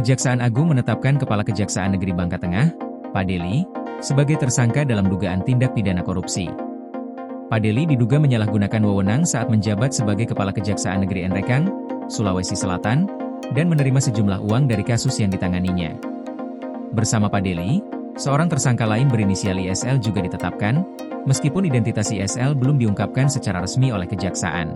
Kejaksaan Agung menetapkan Kepala Kejaksaan Negeri Bangka Tengah, Pak Deli, sebagai tersangka dalam dugaan tindak pidana korupsi. Pak Deli diduga menyalahgunakan wewenang saat menjabat sebagai Kepala Kejaksaan Negeri Nrekang, Sulawesi Selatan, dan menerima sejumlah uang dari kasus yang ditanganinya. Bersama Pak Deli, seorang tersangka lain berinisial ISL juga ditetapkan, meskipun identitas ISL belum diungkapkan secara resmi oleh Kejaksaan.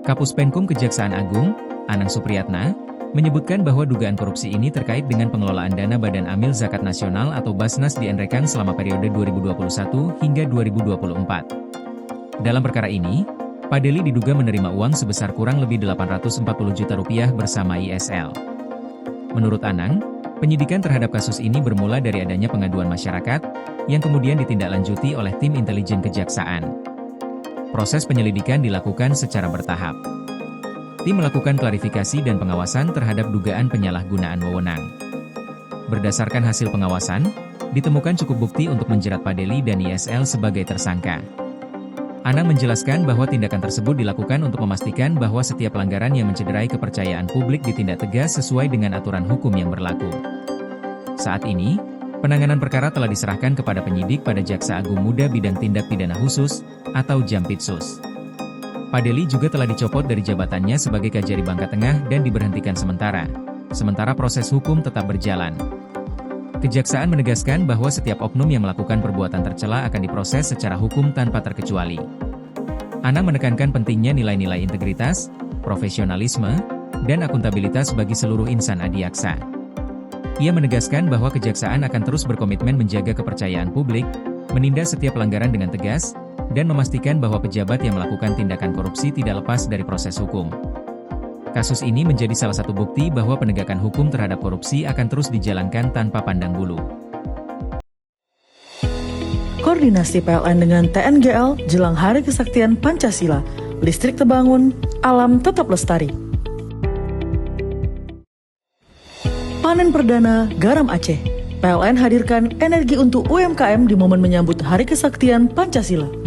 Kapus Penkum Kejaksaan Agung, Anang Supriyatna, menyebutkan bahwa dugaan korupsi ini terkait dengan pengelolaan dana Badan Amil Zakat Nasional atau Basnas di Nrekang selama periode 2021 hingga 2024. Dalam perkara ini, Pak Deli diduga menerima uang sebesar kurang lebih 840 juta rupiah bersama ISL. Menurut Anang, penyidikan terhadap kasus ini bermula dari adanya pengaduan masyarakat, yang kemudian ditindaklanjuti oleh tim intelijen Kejaksaan. Proses penyelidikan dilakukan secara bertahap. Tim melakukan klarifikasi dan pengawasan terhadap dugaan penyalahgunaan wewenang. Berdasarkan hasil pengawasan, ditemukan cukup bukti untuk menjerat Pak Deli dan ISL sebagai tersangka. Anang menjelaskan bahwa tindakan tersebut dilakukan untuk memastikan bahwa setiap pelanggaran yang mencederai kepercayaan publik ditindak tegas sesuai dengan aturan hukum yang berlaku. Saat ini, penanganan perkara telah diserahkan kepada penyidik pada Jaksa Agung Muda Bidang Tindak Pidana Khusus, atau Jampitsus. Pak Deli juga telah dicopot dari jabatannya sebagai Kajari Bangka Tengah dan diberhentikan sementara proses hukum tetap berjalan. Kejaksaan menegaskan bahwa setiap oknum yang melakukan perbuatan tercela akan diproses secara hukum tanpa terkecuali. Anang menekankan pentingnya nilai-nilai integritas, profesionalisme, dan akuntabilitas bagi seluruh insan adiaksa. Ia menegaskan bahwa Kejaksaan akan terus berkomitmen menjaga kepercayaan publik, menindak setiap pelanggaran dengan tegas, dan memastikan bahwa pejabat yang melakukan tindakan korupsi tidak lepas dari proses hukum. Kasus ini menjadi salah satu bukti bahwa penegakan hukum terhadap korupsi akan terus dijalankan tanpa pandang bulu. Koordinasi PLN dengan TNGL jelang Hari Kesaktian Pancasila, listrik terbangun, alam tetap lestari. Panen perdana garam Aceh. PLN hadirkan energi untuk UMKM di momen menyambut Hari Kesaktian Pancasila.